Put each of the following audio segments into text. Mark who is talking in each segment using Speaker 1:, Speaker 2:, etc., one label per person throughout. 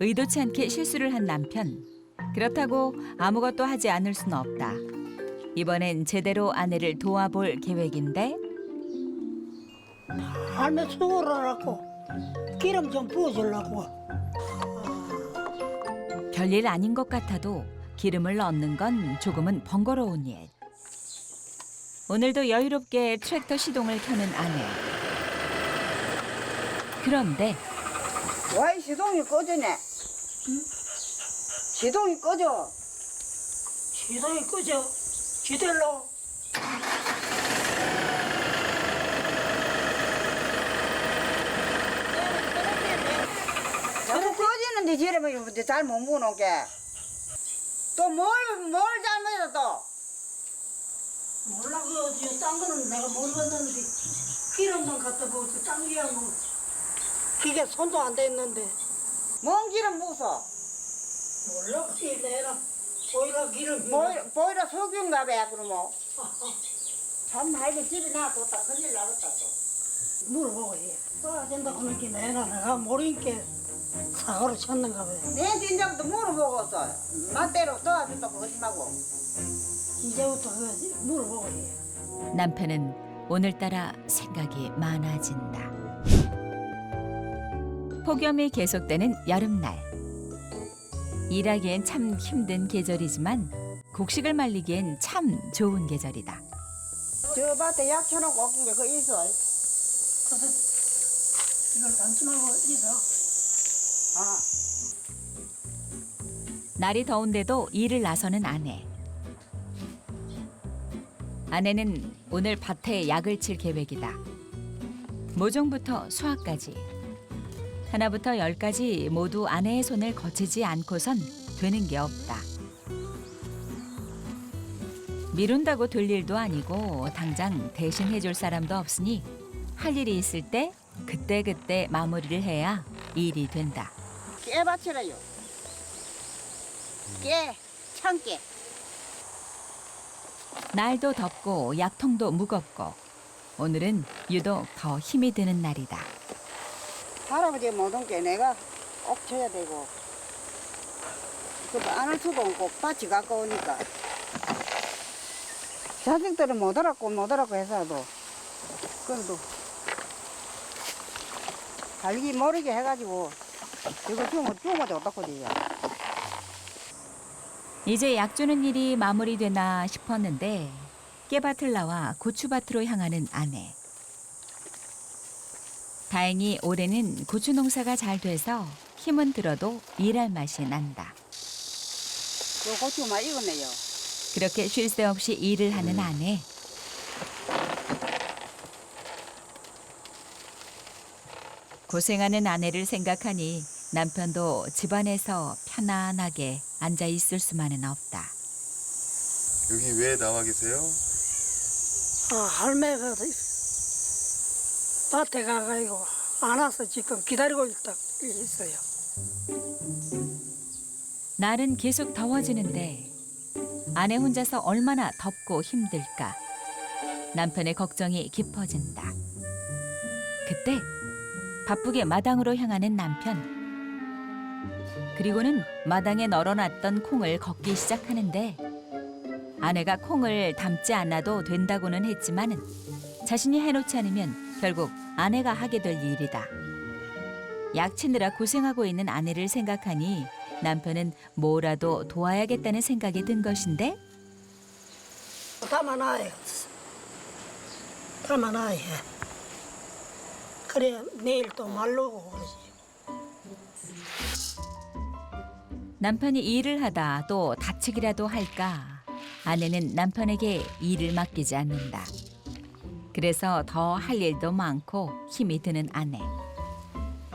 Speaker 1: 의도치 않게 실수를 한 남편. 그렇다고 아무것도 하지 않을 수는 없다. 이번엔 제대로 아내를 도와볼 계획인데
Speaker 2: 할매 수고하라고 기름 좀 부어주려고.
Speaker 1: 별일 아닌 것 같아도 기름을 넣는 건 조금은 번거로운 일. 오늘도 여유롭게 트랙터 시동을 켜는 아내. 그런데
Speaker 3: 와, 이 시동이 꺼지네.
Speaker 2: 응?
Speaker 3: 시동이 꺼져.
Speaker 2: 시동이 끄죠. 지들로.
Speaker 3: 자꾸 꺼지는데 지르면 잘못 무너게. 또 뭘 잘못했어 또?
Speaker 2: 몰라 딴 거는 내가 모르겠는데 기름만 갖다 부어서 짱이야 뭐. 기계 손도 안 댔는데.
Speaker 3: 뭔 기름 부숴?
Speaker 2: 몰라 그게 내라. 보이라 기름.
Speaker 3: 보이라 석유인가 봐 그러면. 참 말게 집에 놔뒀다 큰일 나겠다 또.
Speaker 2: 물어보고 해. 떠야 된다고 하니까 내가 모르니까 사고를 쳤는가 봐.
Speaker 3: 내한테 이제부터 물어보고서 맛대로 도와준다고 하지 말고.
Speaker 2: 이제부터 그 물어보고 해.
Speaker 1: 남편은 오늘따라 생각이 많아진다. 폭염이 계속되는 여름날. 일하기엔 참 힘든 계절이지만 곡식을 말리기엔 참 좋은 계절이다.
Speaker 3: 저 밭에 약 켜놓고 온 게 그거 있어.
Speaker 2: 그래서 이걸 단순하고 있어.
Speaker 3: 아.
Speaker 1: 날이 더운데도 일을 나서는 아내. 아내는 오늘 밭에 약을 칠 계획이다. 모종부터 수확까지. 하나부터 열까지 모두 아내의 손을 거치지 않고선 되는 게 없다. 미룬다고 될 일도 아니고 당장 대신 해줄 사람도 없으니 할 일이 있을 때 그때그때 마무리를 해야 일이 된다.
Speaker 3: 깨밭이라요. 깨, 참깨.
Speaker 1: 날도 덥고 약통도 무겁고 오늘은 유독 더 힘이 드는 날이다.
Speaker 3: 할아버지 못 온 게 내가 꼭 쳐야 되고. 안 할 수도 없고 밭이 가까우니까. 자식들은 못 알았고 해서도 그래도 달기 모르게 해가지고 이거 주면 좋다고 그래요.
Speaker 1: 이제 약 주는 일이 마무리되나 싶었는데 깨밭을 나와 고추밭으로 향하는 아내. 다행히 올해는 고추 농사가 잘 돼서 힘은 들어도 일할 맛이 난다.
Speaker 3: 그 고추만 익었네요.
Speaker 1: 그렇게 쉴 새 없이 일을 하는 아내. 고생하는 아내를 생각하니 남편도 집안에서 편안하게 앉아 있을 수만은 없다.
Speaker 4: 여기 왜 나와 계세요?
Speaker 2: 할매가 밭에 가가지고 안 와서 지금 기다리고 있어요.
Speaker 1: 날은 계속 더워지는데 아내 혼자서 얼마나 덥고 힘들까. 남편의 걱정이 깊어진다. 그때 바쁘게 마당으로 향하는 남편. 그리고는 마당에 널어놨던 콩을 걷기 시작하는데 아내가 콩을 담지 않아도 된다고는 했지만 자신이 해놓지 않으면 결국 아내가 하게 될 일이다. 약 치느라 고생하고 있는 아내를 생각하니 남편은 뭐라도 도와야겠다는 생각이 든 것인데
Speaker 2: 담아놔야 해. 그래 내일 또 말르고 그러지.
Speaker 1: 남편이 일을 하다 또 다치기라도 할까 아내는 남편에게 일을 맡기지 않는다. 그래서 더 할 일도 많고 힘이 드는 아내.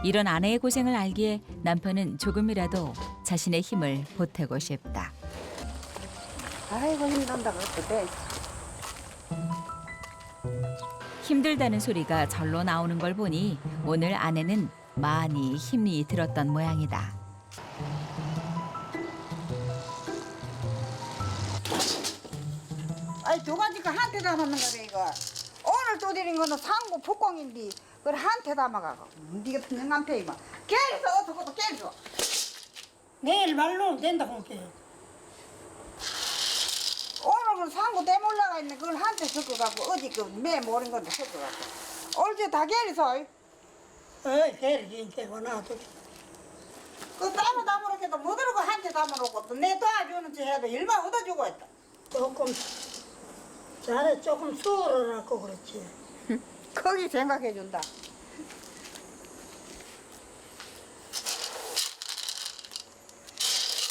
Speaker 1: 이런 아내의 고생을 알기에 남편은 조금이라도 자신의 힘을 보태고 싶다.
Speaker 3: 아이고 힘든다 그랬대.
Speaker 1: 힘들다는 소리가 절로 나오는 걸 보니 오늘 아내는 많이 힘이 들었던 모양이다.
Speaker 3: 아니 두 가지가 한테 담았는 거래 이거. 오늘 또 드린 거는 상고 폭공인데 그걸 한테 담아가고 네가 듣는 한테 이거. 계속 어떻게 깨서.
Speaker 2: 내일 말로는 된다 볼게요.
Speaker 3: 오늘은 상고 떼몰라가 있는 그걸 한테 섞어갖고 어디 그매 모른 건데 섞어갖고 올지 다 게리서
Speaker 2: 어이 배를 긴게 원하도.
Speaker 3: 그 따로 담아놓고도 못 들고 한테 담아놓고 또 내 도와주는지 해도 일반 얻어주고 있다.
Speaker 2: 조금 자네 조금 수월하고 그렇지.
Speaker 3: 거기 생각해준다.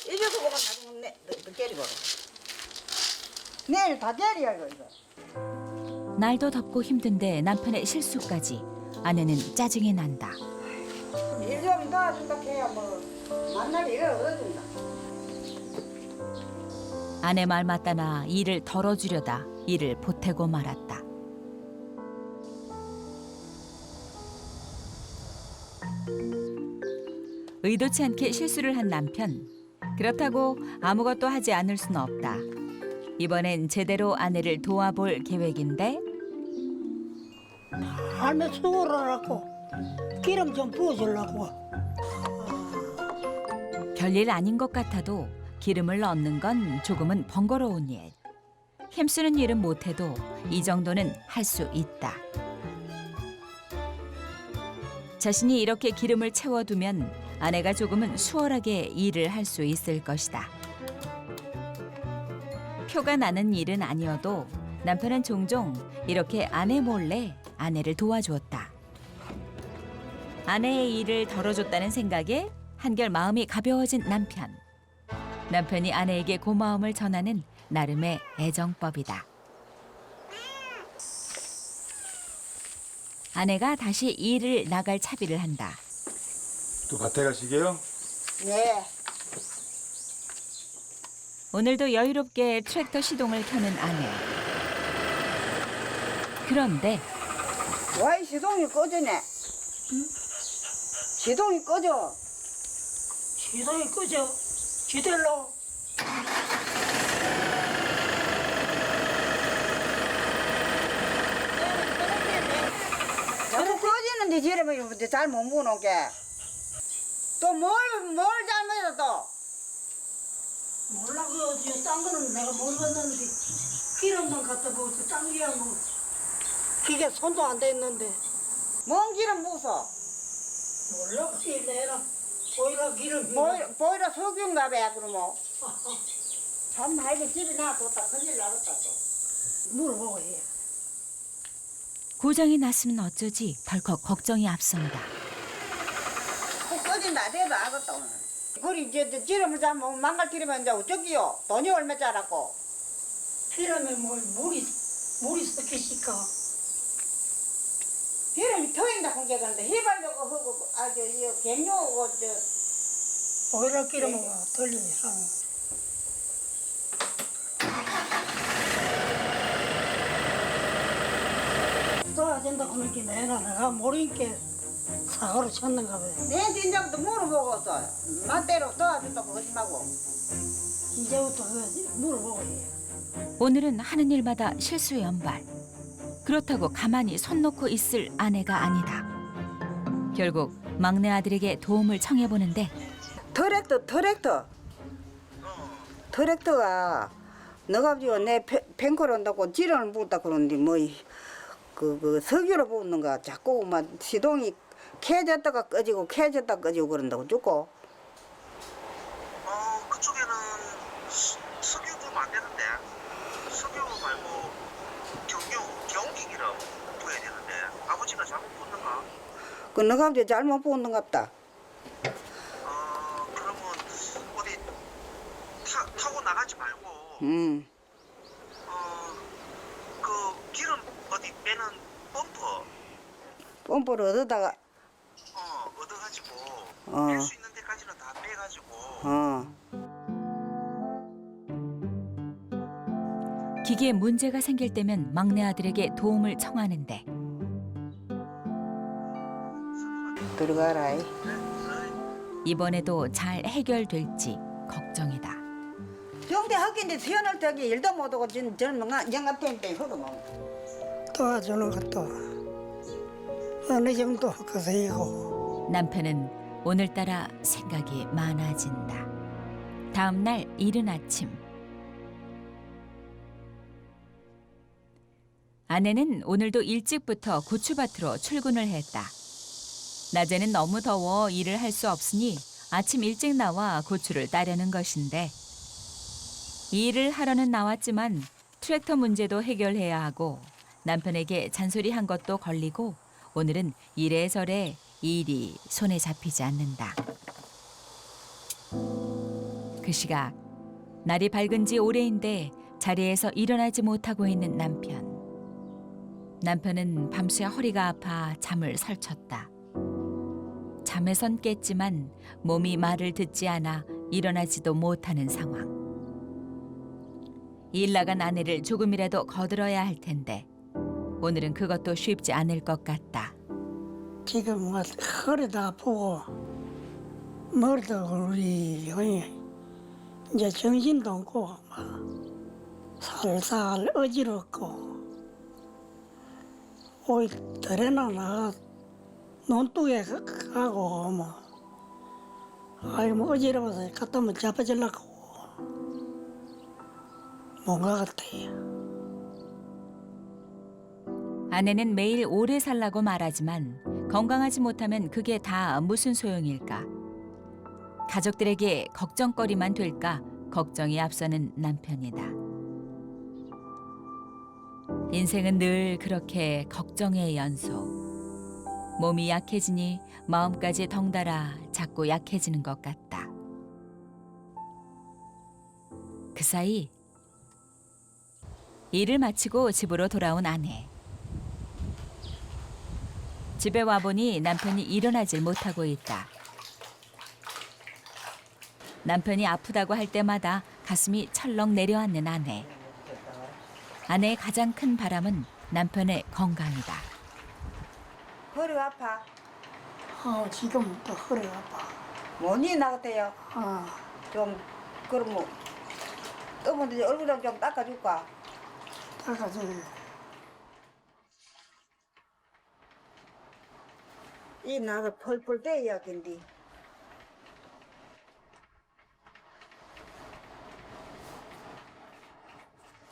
Speaker 3: 이제도 보면 나중에 너 게리고 내일 다 게리야 이거.
Speaker 1: 날도 덥고 힘든데 남편의 실수까지 아내는 짜증이 난다.
Speaker 3: 일 좀 도와준다 해야 뭐 만날 일을 얻어준다.
Speaker 1: 아내 말 맞다나 일을 덜어주려다 일을 보태고 말았다. 의도치 않게 실수를 한 남편. 그렇다고 아무것도 하지 않을 수는 없다. 이번엔 제대로 아내를 도와볼 계획인데
Speaker 2: 할매 수월하고 기름 좀 부어주려고.
Speaker 1: 별일 아닌 것 같아도 기름을 넣는 건 조금은 번거로운 일. 힘쓰는 일은 못해도 이 정도는 할 수 있다. 자신이 이렇게 기름을 채워두면 아내가 조금은 수월하게 일을 할 수 있을 것이다. 표가 나는 일은 아니어도 남편은 종종 이렇게 아내 몰래 아내를 도와주었다. 아내의 일을 덜어줬다는 생각에 한결 마음이 가벼워진 남편. 남편이 아내에게 고마움을 전하는 나름의 애정법이다. 아내가 다시 일을 나갈 차비를 한다.
Speaker 4: 또 밭에 가시게요?
Speaker 3: 네.
Speaker 1: 오늘도 여유롭게 트랙터 시동을 켜는 아내. 그런데
Speaker 3: 와, 이 시동이 꺼지네.
Speaker 2: 응?
Speaker 3: 시동이 꺼져.
Speaker 2: 시동이 끄죠. 지들로.
Speaker 3: 자꾸 꺼지는데 저러면 잘 못 먹어놓게. 또 뭘 잘못했어 또?
Speaker 2: 몰라 그딴 거는 내가 모르겠는데 기름만 갖다 보고 짱이야 뭐. 기계 손도 안 댔는데.
Speaker 3: 뭔 기름 부숴?
Speaker 2: 몰라 그게 내라. 보이라 기름.
Speaker 3: 보이라 석유인가 봐 그러면. 참 말게 집에 놔뒀다 큰일 나겠다 또.
Speaker 2: 물어보고 해.
Speaker 1: 고장이 났으면 어쩌지 덜컥 걱정이 앞선다.
Speaker 3: 꼭 꺼진다 대도 알겠다 오늘. 그리 이제 기름을 잘못 망갈 기름은 이제 어쩌기요? 돈이 얼마 짜라고?
Speaker 2: 기름에 뭐 물이 섞이니까.
Speaker 3: 기름이 터인다 한게 그런데 휘발유고 하고 아주 이 갱료고 저
Speaker 2: 보이라 기름은 들리니 상. 떠야 된다 그러니까 내가 모르니까 사고를 쳤는가 봐.
Speaker 3: 내 진작부터 물어보고서 맛대로 도와준다고 하지 말고.
Speaker 2: 이제부터 그 물어보고 해.
Speaker 1: 오늘은 하는 일마다 실수 연발. 그렇다고 가만히 손 놓고 있을 아내가 아니다. 결국 막내 아들에게 도움을 청해보는데
Speaker 3: 트랙터가 너가 지고 내 뱅크를 한다고 지렁을 부었다 그러는데 뭐 그 석유를 부었는가 자꾸 막 시동이 켜졌다가 꺼지고 켜졌다가 꺼지고 그런다고 죽고.
Speaker 5: 그쪽에는 석유 부으면 안 되는데 석유 말고 경기 기름 부어야 되는데 아버지가 잘못 부었는가?
Speaker 3: 그 너가 이제 잘못 부었는갑다.
Speaker 5: 그러면 어디 타고 나가지 말고 그 기름 어디 빼는
Speaker 3: 펌프를 얻어다가
Speaker 5: 얻어가지고
Speaker 3: 어.
Speaker 5: 뺄 수 있는 데까지는 다 빼가지고
Speaker 1: 기계에 문제가 생길 때면 막내 아들에게 도움을 청하는데
Speaker 3: 들어가라.
Speaker 1: 이번에도 잘 해결될지 걱정이다.
Speaker 3: 정대 학교인데 시원할 때기 일도 못하고 저는 영감탱이 허도 못.
Speaker 2: 도와주는 것도 어느 정도 그 서이고.
Speaker 1: 남편은 오늘따라 생각이 많아진다. 다음 날 이른 아침. 아내는 오늘도 일찍부터 고추밭으로 출근을 했다. 낮에는 너무 더워 일을 할 수 없으니 아침 일찍 나와 고추를 따려는 것인데 일을 하러는 나왔지만 트랙터 문제도 해결해야 하고 남편에게 잔소리한 것도 걸리고 오늘은 이래저래 일이 손에 잡히지 않는다. 그 시각 날이 밝은 지 오래인데 자리에서 일어나지 못하고 있는 남편. 남편은 밤새 허리가 아파 잠을 설쳤다. 잠에선 깼지만 몸이 말을 듣지 않아 일어나지도 못하는 상황. 일 나간 아내를 조금이라도 거들어야 할 텐데 오늘은 그것도 쉽지 않을 것 같다.
Speaker 2: 지금 뭐 허리도 아프고 머리도 우리 이제 정신도 없고 막 살살 어지럽고 오히려 들에나 나 논둑에 가고 뭐 아이 뭐 어지러워서 갔다 오면 자빠질라고 뭔가 같아요.
Speaker 1: 아내는 매일 오래 살라고 말하지만 건강하지 못하면 그게 다 무슨 소용일까? 가족들에게 걱정거리만 될까 걱정이 앞서는 남편이다. 인생은 늘 그렇게 걱정의 연속. 몸이 약해지니 마음까지 덩달아 자꾸 약해지는 것 같다. 그 사이 일을 마치고 집으로 돌아온 아내. 집에 와보니 남편이 일어나질 못하고 있다. 남편이 아프다고 할 때마다 가슴이 철렁 내려앉는 아내. 아내의 가장 큰 바람은 남편의 건강이다.
Speaker 3: 허리가 아파.
Speaker 2: 지금 또 허리가 아파.
Speaker 3: 뭐니 나같아요. 좀 그러면 어머니 얼굴 좀 닦아줄까?
Speaker 2: 닦아줘요.
Speaker 3: 이 나가 펄펄 떼야 근데.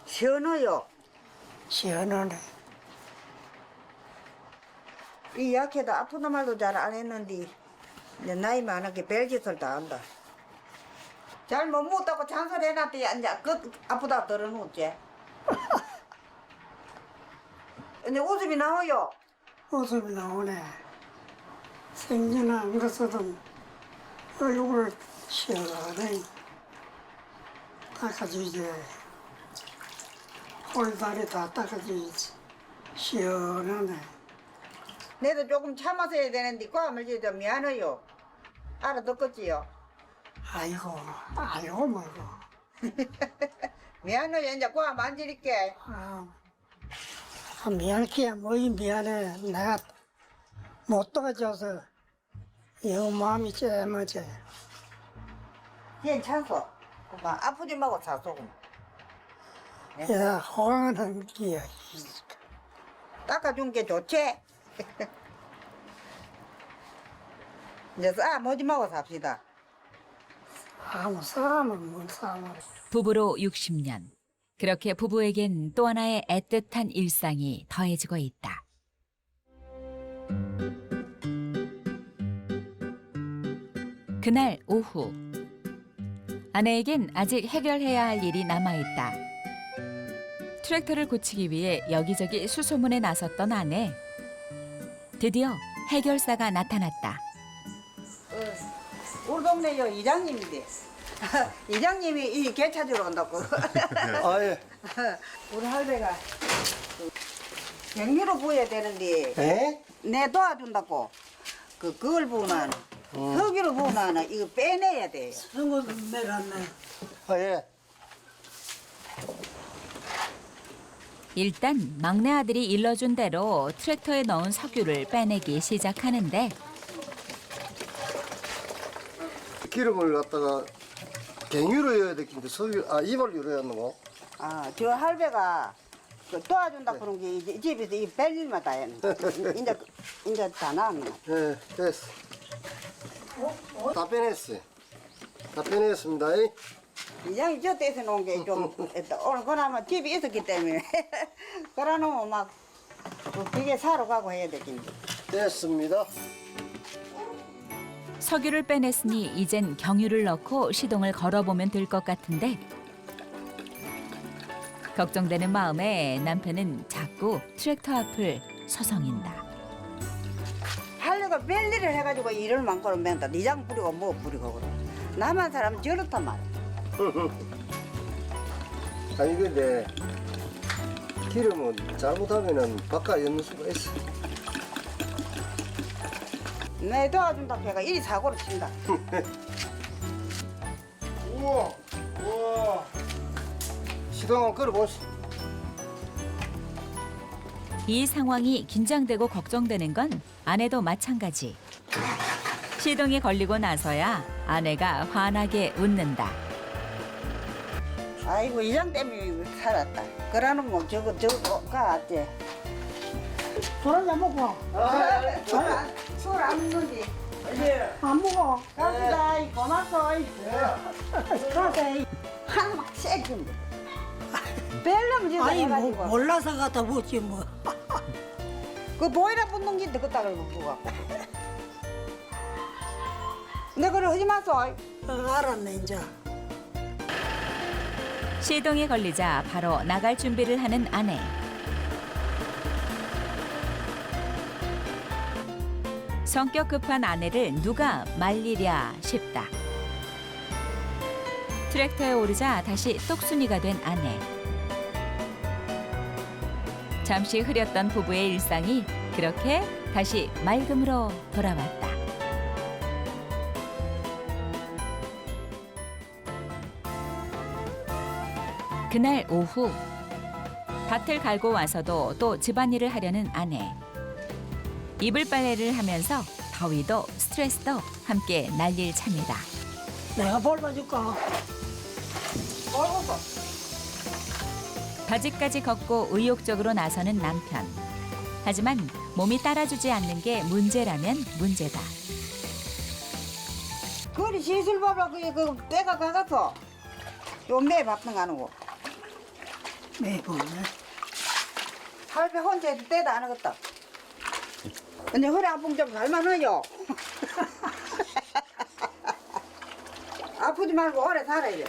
Speaker 3: 시원해요.
Speaker 2: 시원하네.
Speaker 3: 이 약해도 아프다 말도 잘 안 했는데 이제 나이 많았게 별짓을 다 한다. 잘 못 먹었다고 잔소리 해놨더니 이제 그 아프다 들어놓지. 이제 웃음이 나와요.
Speaker 2: 웃음이 나오네. 생전에 안 갔어도 얼굴을 시원하네. 닦아주지. 홀다리 다 닦아주지. 시원하네.
Speaker 3: 내도 조금 참아서 해야 되는데 꽈물 지도 미안해요. 알아듣겠지요?
Speaker 2: 아이고 뭐고.
Speaker 3: 미안해요. 이제 꽈 만질게.
Speaker 2: 미안해. 뭐이 미안해. 내가 못 도와줘서 영 마음이 째머지.
Speaker 3: 괜찮소. 그만 아프지 말고 사소.
Speaker 2: 야, 호강하는 기야.
Speaker 3: 닦아준 게 좋지? 이제 싸먹지 말고 삽시다.
Speaker 2: 아무 사람은 뭔 사람을.
Speaker 1: 부부로 60년. 그렇게 부부에겐 또 하나의 애틋한 일상이 더해지고 있다. 그날 오후. 아내에겐 아직 해결해야 할 일이 남아있다. 트랙터를 고치기 위해 여기저기 수소문에 나섰던 아내. 드디어 해결사가 나타났다.
Speaker 3: 우리 동네요 이장님인데 이장님이 이 개 찾으러 온다고.
Speaker 6: 예.
Speaker 3: 우리 할배가 백미로 부어야 되는데
Speaker 6: 에?
Speaker 3: 내 도와준다고 그걸 부으나 석유로 부으나 이거 빼내야 돼요.
Speaker 2: 성은 내갔네.
Speaker 6: 예.
Speaker 1: 일단 막내 아들이 일러준 대로 트랙터에 넣은 석유를 빼내기 시작하는데
Speaker 6: 기름을 갖다가 갱유로 넣어야 되겠는데 이발로 넣어야 하는 거?
Speaker 3: 저 할배가 그 도와준다 그런 게 이제 집에서 이 뺄일만 다 했는데 이제 다 나왔나.
Speaker 6: 예, 됐어. 다 빼냈어요. 다 빼냈습니다.
Speaker 3: 이장이 저 떼서 놓은 게 좀 오늘 그나마 집이 있었기 때문에 그러놓으면 막 기계 사러 가고 해야 되겠지.
Speaker 6: 됐습니다.
Speaker 1: 석유를 빼냈으니 이젠 경유를 넣고 시동을 걸어보면 될 것 같은데 걱정되는 마음에 남편은 자꾸 트랙터 앞을 서성인다.
Speaker 3: 하려고 별일을 해가지고 일을 많고는 맨다. 니장 부리고 뭐 부리고 그래. 남한 사람 저렇단 말이야.
Speaker 6: 아니 근데 기름은 잘못하면은 바꿔 연 수가 있어.
Speaker 3: 내 도와준다 해가 이 사고를 친다.
Speaker 6: 우와, 우와. 시동을 끌어보시.
Speaker 1: 이 상황이 긴장되고 걱정되는 건 아내도 마찬가지. 시동이 걸리고 나서야 아내가 환하게 웃는다.
Speaker 3: 아이고 이장 때문에 살았다. 그러는 뭐 저거 가지.
Speaker 2: 술 한잔 먹고.
Speaker 3: 술안 먹는지.
Speaker 2: 안 먹어.
Speaker 3: 갑시다. 고맙소.
Speaker 2: 가세.
Speaker 3: 하나 막 세긴다. 벨름 짓을
Speaker 2: 아니 뭐
Speaker 3: 해가지고.
Speaker 2: 몰라서 갖다 먹지 뭐.
Speaker 3: 그 보이라 붙는 게 그따 그러고 누가. 내 그래 하지 마소.
Speaker 2: 알았네 이제.
Speaker 1: 시동이 걸리자 바로 나갈 준비를 하는 아내. 성격 급한 아내를 누가 말리랴 싶다. 트랙터에 오르자 다시 똑순이가 된 아내. 잠시 흐렸던 부부의 일상이 그렇게 다시 맑음으로 돌아왔다. 그날 오후 밭을 갈고 와서도 또 집안일을 하려는 아내. 이불 빨래를 하면서 더위도 스트레스도 함께 날릴 참이다.
Speaker 2: 내가 볼봐줄까?
Speaker 1: 바지까지 걷고 의욕적으로 나서는 남편. 하지만 몸이 따라주지 않는 게 문제라면 문제다.
Speaker 3: 그리 시술 봐봐. 그 때가 가가서 요매 밟는 거 하는 거.
Speaker 2: 매고.
Speaker 3: 할배 혼자 해도 때도 안 하겠다. 근데 허리 아픈 좀 살만해요. 아프지 말고 오래 살아야 돼.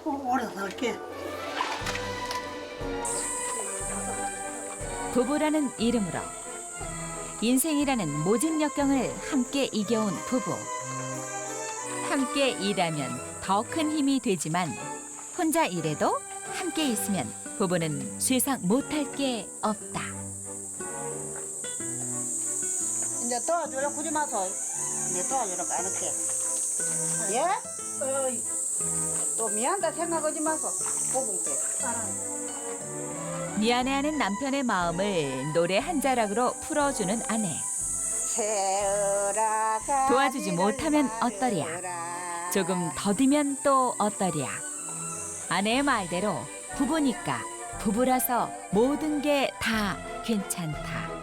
Speaker 2: 오래 살게.
Speaker 1: 부부라는 이름으로 인생이라는 모진 역경을 함께 이겨온 부부. 함께 일하면 더 큰 힘이 되지만 혼자 일해도 함께 있으면 부부는 세상 못할 게 없다.
Speaker 3: 이제 도와주려 굳이 마소. 이제 도와주러 가는게. 예?
Speaker 2: 어이.
Speaker 3: 또 미안하다 생각하지 마소. 부부께.
Speaker 1: 미안해하는 남편의 마음을 노래 한 자락으로 풀어주는 아내. 도와주지 못하면 어떠랴. 조금 더디면 또 어떠랴. 아내의 말대로 부부니까 부부라서 모든 게 다 괜찮다.